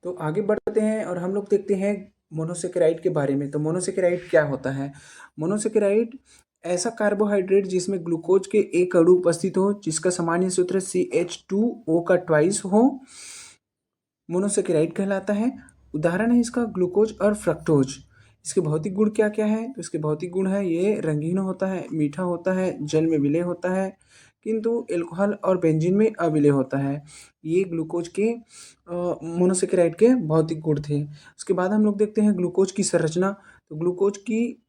तो आगे बढ़ते हैं और हम लोग देखते हैं मोनोसेकेराइड के बारे में। तो मोनोसेकेराइड क्या होता है? मोनोसेकेराइड ऐसा कार्बोहाइड्रेट जिसमें ग्लूकोज के एक अणु उपस्थित हो, जिसका सामान्य सूत्र CH2O का ट्वाइस हो, मोनोसेकेराइड कहलाता है। उदाहरण है इसका ग्लूकोज और फ्रक्टोज। इसके भौतिक गुण क्या क्या है? तो इसके भौतिक गुण है, ये रंगीन होता है, मीठा होता है, जल में विलय होता है, किंतु अल्कोहल और बेंजीन में अविलय होता है। ये ग्लूकोज के मोनोसेकेराइड के भौतिक गुण थे। उसके बाद हम लोग देखते हैं ग्लूकोज की संरचना। तो ग्लूकोज की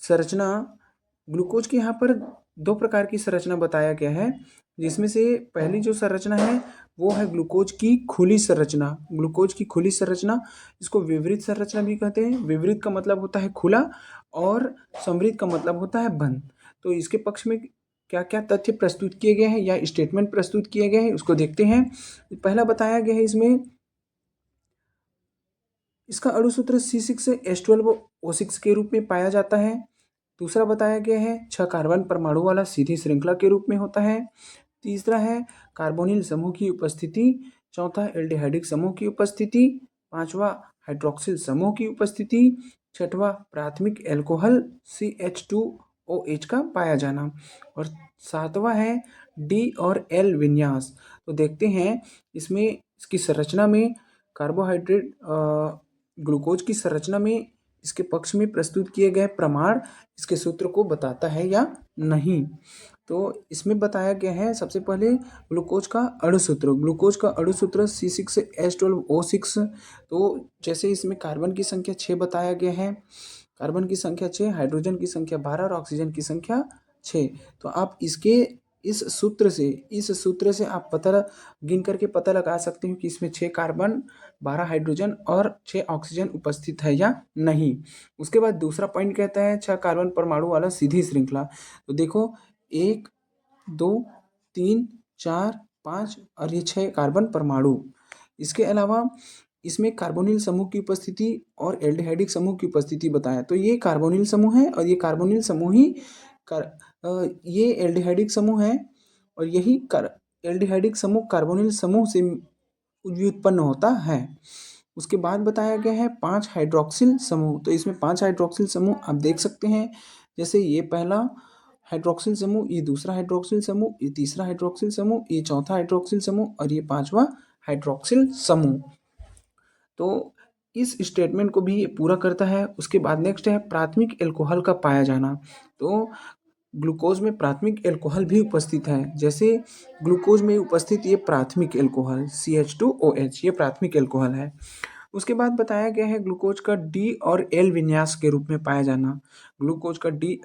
संरचना, ग्लूकोज की यहाँ पर दो प्रकार की संरचना बताया गया है, जिसमें से पहली जो संरचना है वो है ग्लूकोज की खुली संरचना। ग्लूकोज की खुली संरचना, इसको विवरित संरचना भी कहते हैं। विवरित का मतलब होता है खुला और समृद्ध का मतलब होता है बंद। तो इसके पक्ष में क्या क्या तथ्य प्रस्तुत किए गए हैं या स्टेटमेंट प्रस्तुत किए गए हैं उसको देखते हैं। पहला बताया गया है इसमें, इसका अणुसूत्र C6H12O6 के रूप में पाया जाता है। दूसरा बताया गया है 6 कार्बन परमाणु वाला सीधी श्रृंखला के रूप में होता है। तीसरा है कार्बोनिल समूह की उपस्थिति। चौथा एल्डिहाइडिक समूह की उपस्थिति। पांचवा हाइड्रोक्सिल समूह की उपस्थिति। छठवां प्राथमिक एल्कोहल CH2OH का पाया जाना। और सातवां है D और L विन्यास। तो देखते हैं इसमें, इसकी संरचना में कार्बोहाइड्रेट ग्लूकोज की संरचना में इसके पक्ष में प्रस्तुत किए गए प्रमाण इसके सूत्र को बताता है या नहीं। तो इसमें बताया गया है सबसे पहले ग्लूकोज का अणुसूत्र। ग्लूकोज का अणुसूत्र C6H12O6। तो जैसे इसमें कार्बन की संख्या 6 बताया गया है, कार्बन की संख्या 6, हाइड्रोजन की संख्या 12 और ऑक्सीजन की संख्या 6। तो आप इस सूत्र से आप गिन करके पता लगा सकते हो कि इसमें 6 कार्बन, 12 हाइड्रोजन और 6 ऑक्सीजन उपस्थित है या नहीं। उसके बाद दूसरा पॉइंट कहता है 6 कार्बन परमाणु वाला सीधी श्रृंखला। तो देखो 1, 2, 3, 4, 5 और ये 6 कार्बन परमाणु। इसके अलावा इसमें कार्बोनिल समूह की उपस्थिति और एल्डिहाइडिक समूह की उपस्थिति बताया। तो ये कार्बोनिल समूह है और ये कार्बोनिल समूह ही ये एल्डिहाइडिक समूह है और यही एल्डिहाइडिक समूह कार्बोनिल समूह से व्युत्पन्न होता है। उसके बाद बताया गया है 5 हाइड्रोक्सिल समूह। तो इसमें 5 हाइड्रोक्सिल समूह आप देख सकते हैं, जैसे ये पहला हाइड्रोक्सिल समूह, ये दूसरा हाइड्रोक्सिल समूह, ये तीसरा हाइड्रोक्सिल समूह, ये चौथा हाइड्रोक्सिल समूह और ये पांचवा हाइड्रोक्सिल समूह। तो इस स्टेटमेंट को भी पूरा करता है। उसके बाद नेक्स्ट है प्राथमिक एल्कोहल का पाया जाना। तो ग्लूकोज में प्राथमिक एल्कोहल भी उपस्थित है। जैसे ग्लूकोज में उपस्थित ये प्राथमिक एल्कोहल CH2OH, ये प्राथमिक एल्कोहल है। उसके बाद बताया गया है ग्लूकोज का D और L विन्यास के रूप में पाया जाना। ग्लूकोज का D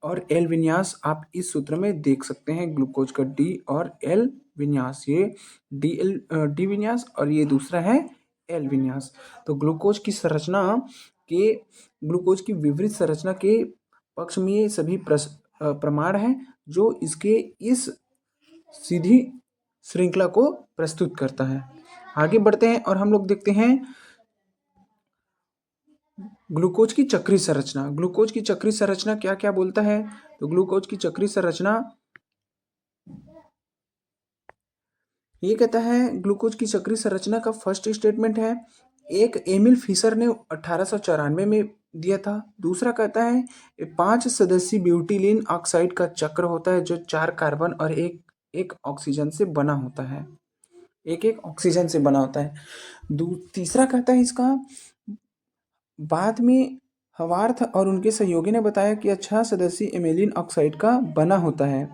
और L विन्यास आप इस सूत्र में देख सकते हैं। ग्लूकोज का D और L विन्यास, ये D विन्यास और ये दूसरा है L विन्यास। तो ग्लूकोज की विवरित संरचना के पक्ष में ये सभी प्रमाण हैं जो इसके इस सीधी श्रृंखला को प्रस्तुत करता है। आगे बढ़ते हैं और हम लोग देखते हैं ग्लूकोज की चक्रीय संरचना। ग्लूकोज की चक्रीय संरचना क्या क्या बोलता है? तो ग्लूकोज की चक्रीय संरचना ये कहता है, ग्लूकोज की चक्रीय संरचना का फर्स्ट स्टेटमेंट है, एक एमिल फिशर ने 1894 में दिया था। दूसरा कहता है 5 सदस्यीय ब्यूटिलीन ऑक्साइड का चक्र होता है जो 4 कार्बन और एक ऑक्सीजन से बना होता है, एक ऑक्सीजन से बना होता है। तीसरा कहता है इसका, बाद में हवार्थ और उनके सहयोगी ने बताया कि 6 सदस्यीय एमिलीन ऑक्साइड का बना होता है।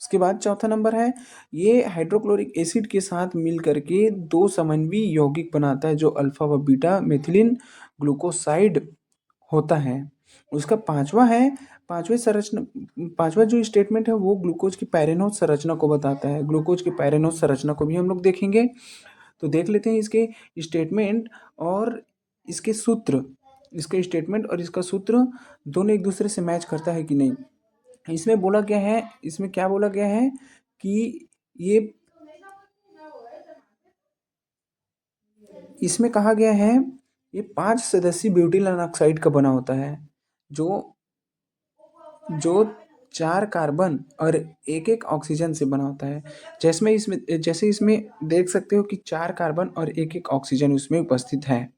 उसके बाद चौथा नंबर है, ये हाइड्रोक्लोरिक एसिड के साथ मिल करके 2 समन्वयी यौगिक बनाता है जो अल्फा व बीटा मेथिलीन ग्लूकोसाइड होता है। उसका पांचवा जो स्टेटमेंट है वो ग्लूकोज की पैरेनोज संरचना को बताता है। ग्लूकोज की पैरेनोज संरचना को भी हम लोग देखेंगे। तो देख लेते हैं इसके स्टेटमेंट और इसके सूत्र। इसके स्टेटमेंट और इसका सूत्र दोनों एक दूसरे से मैच करता है कि नहीं। इसमें क्या बोला गया है कि इसमें कहा गया है ये 5 सदस्यीय ब्यूटिल ऑक्साइड का बना होता है जो जो 4 कार्बन और एक एक ऑक्सीजन से बना होता है। जैसे इसमें देख सकते हो कि 4 कार्बन और एक एक ऑक्सीजन उसमें उपस्थित है।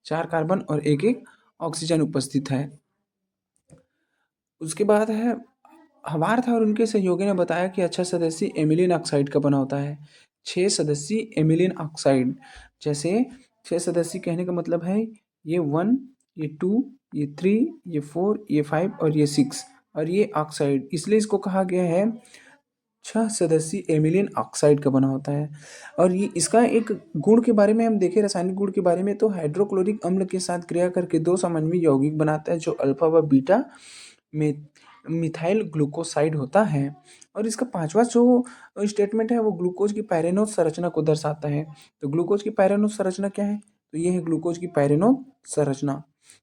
4 कार्बन और एक एक ऑक्सीजन उपस्थित है। उसके बाद है, हवार्थ और उनके सहयोगी ने बताया कि अच्छा सदस्य एमिलीन ऑक्साइड का बना होता है। 6 सदस्यीय एमिलीन ऑक्साइड, जैसे 6 सदस्य कहने का मतलब है ये 1, ये 2, ये 3, ये 4, ये 5 और ये 6, और ये ऑक्साइड, इसलिए इसको कहा गया है 6 सदस्यीय एमिलीन ऑक्साइड का बना होता है। और ये इसका एक गुण के बारे में हम देखें, रासायनिक गुण के बारे में, तो हाइड्रोक्लोरिक अम्ल के साथ क्रिया करके 2 समन्वयी यौगिक बनाता है जो अल्फा व बीटा में मिथाइल ग्लूकोसाइड होता है। और इसका 5वां जो स्टेटमेंट है वो ग्लूकोज की पायरेनोज संरचना को दर्शाता है। तो ग्लूकोज की पायरेनोज संरचना क्या है? तो ये है ग्लूकोज की पायरेनोज संरचना।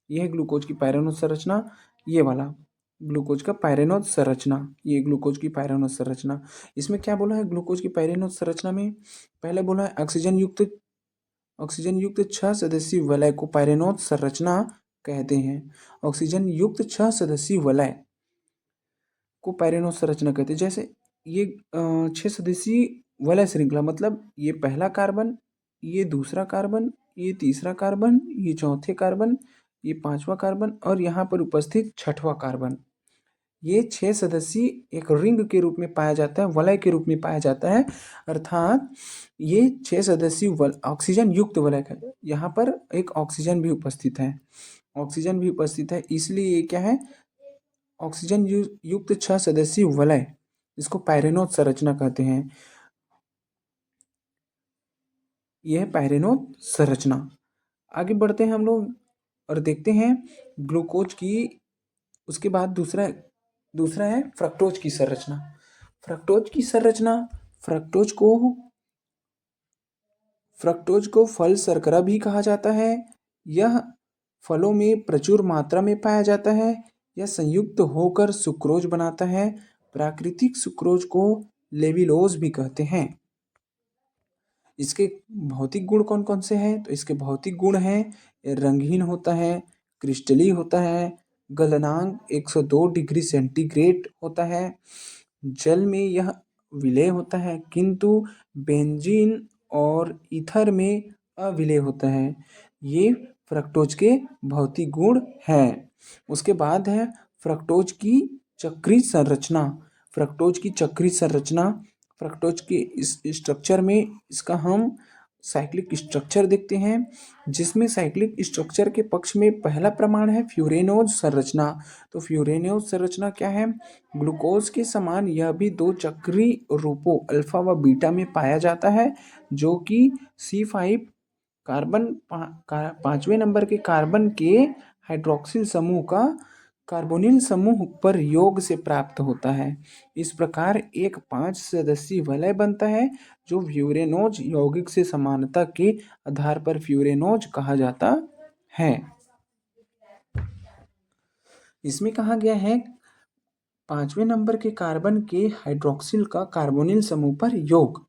ये है ग्लूकोज की पायरेनोज संरचना, ये वाला ग्लूकोज का पायरेनोज संरचना, ये ग्लूकोज की पायरेनोज संरचना। इसमें क्या बोला है ग्लूकोज की पायरेनोज संरचना में? पहले बोला है ऑक्सीजन युक्त 6 सदस्यीय वलय को पायरेनोज संरचना कहते हैं। ऑक्सीजन युक्त 6 सदस्यीय वलय को पायरेनोज संरचना कहते हैं। जैसे ये 6 सदस्यीय वलय श्रृंखला, मतलब ये पहला कार्बन, ये दूसरा कार्बन, ये तीसरा कार्बन, ये चौथे कार्बन, ये 5वां कार्बन और यहाँ पर उपस्थित 6वां कार्बन, ये 6 सदस्यीय एक रिंग के रूप में पाया जाता है, वलय के रूप में पाया जाता है। अर्थात ये 6 सदस्यीय ऑक्सीजन युक्त वलय का, यहाँ पर एक ऑक्सीजन भी उपस्थित है, ऑक्सीजन भी उपस्थित है, इसलिए ये क्या है, ऑक्सीजन युक्त 6 सदस्यीय वलय, इसको पायरेनोज संरचना कहते हैं। यह है पायरेनोज संरचना। आगे बढ़ते हैं हम लोग और देखते हैं ग्लूकोज की। उसके बाद दूसरा है फ्रक्टोज की संरचना। फ्रक्टोज की संरचना, फ्रक्टोज को फल शर्करा भी कहा जाता है। यह फलों में प्रचुर मात्रा में पाया जाता है। यह संयुक्त होकर सुक्रोज बनाता है। प्राकृतिक सुक्रोज को लेविलोज भी कहते हैं। इसके भौतिक गुण कौन कौन से हैं? तो इसके भौतिक गुण हैं, रंगहीन होता है, क्रिस्टली होता है, गलनांक 102 डिग्री सेंटीग्रेड होता है, जल में यह विलेय होता है किंतु बेंजीन और ईथर में अविलेय होता है। ये फ्रक्टोज के भौतिक गुण हैं। उसके बाद है फ्रक्टोज की चक्रीय संरचना। फ्रक्टोज की चक्रीय संरचना, फ्रक्टोज के इस स्ट्रक्चर में इसका हम साइक्लिक स्ट्रक्चर देखते हैं, जिसमें साइक्लिक स्ट्रक्चर के पक्ष में पहला प्रमाण है फ्यूरेनोज संरचना। तो फ्यूरेनोज संरचना क्या है? ग्लूकोज के समान यह भी 2 चक्रीय रूपों अल्फा व बीटा में पाया जाता है, जो कि C5 कार्बन 5वें नंबर के कार्बन के हाइड्रोक्सिल समूह का कार्बोनिल समूह पर योग से प्राप्त होता है। इस प्रकार एक 5 सदस्यीय वलय बनता है, जो फ्यूरेनोज यौगिक से समानता के आधार पर फ्यूरेनोज कहा जाता है। इसमें कहा गया है 5वें नंबर के कार्बन के हाइड्रोक्सिल का कार्बोनिल समूह पर योग,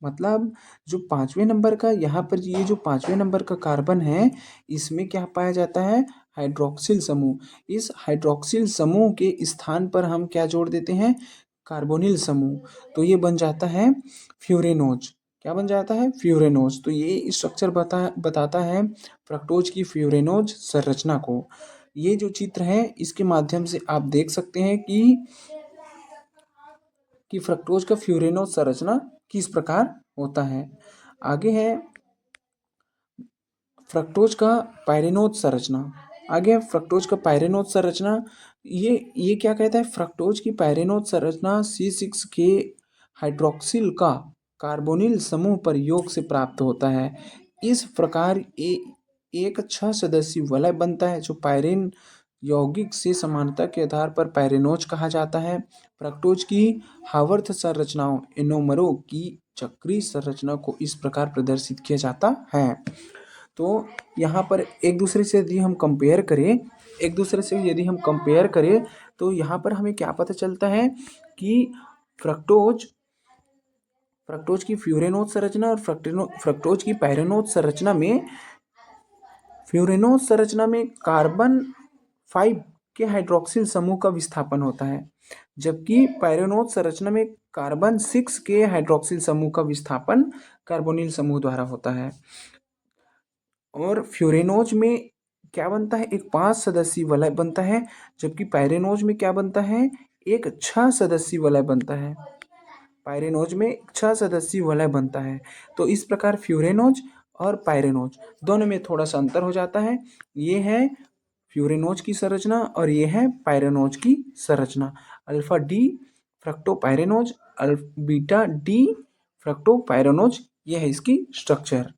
मतलब जो 5वें नंबर का, यहाँ पर ये जो 5वें नंबर का कार्बन है, इसमें क्या पाया जाता है? हाइड्रोक्सिल समूह। इस हाइड्रोक्सिल समूह के स्थान पर हम क्या जोड़ देते हैं? कार्बोनिल समूह। तो ये बन जाता है फ्यूरेनोज। क्या बन जाता है? फ्यूरेनोज। तो ये स्ट्रक्चर बताता है फ्रक्टोज की फ्यूरेनोज संरचना को। ये जो चित्र है इसके माध्यम से आप देख सकते हैं कि फ्रक्टोज का फ्यूरेनोज संरचना किस प्रकार होता है। आगे है फ्रक्टोज का पायरेनोज संरचना। आगे फ्रक्टोज का पायरेनोज संरचना, ये क्या कहता है? फ्रक्टोज की पायरेनोज संरचना C6 के हाइड्रोक्सिल का कार्बोनिल समूह पर योग से प्राप्त होता है। इस प्रकार एक 6 सदस्यीय वलय बनता है, जो पायरेन यौगिक से समानता के आधार पर पायरेनोज कहा जाता है। फ्रक्टोज की हावर्थ संरचनाओं एनोमरों की चक्रीय संरचना को इस प्रकार प्रदर्शित किया जाता है। तो यहाँ पर एक दूसरे से यदि हम कंपेयर करें तो यहाँ पर हमें क्या पता चलता है कि फ्रक्टोज की फ्यूरेनोज संरचना और फ्रक्टोज की पायरेनोज संरचना में, फ्यूरेनोज संरचना में कार्बन 5 के हाइड्रोक्सिल समूह का विस्थापन होता है। जबकि पायरेनोज संरचना में कार्बन 6 के हाइड्रोक्सिल समूह का विस्थापन कार्बोनिल समूह द्वारा होता है। और फ्यूरेनोज में क्या बनता है, एक 5 सदस्यीय वलय बनता है, जबकि पायरेनोज में क्या बनता है, एक 6 सदस्यीय वलय बनता है। पायरेनोज में 6 सदस्यीय वलय बनता है। तो इस प्रकार फ्यूरेनोज और पायरेनोज दोनों में थोड़ा सा अंतर हो जाता है। ये है फ्यूरेनोज की संरचना और ये है पायरेनोज की संरचना। अल्फा डी फ्रक्टोपायरेनोज, बीटा डी फ्रक्टोपायरेनोज, ये है इसकी स्ट्रक्चर।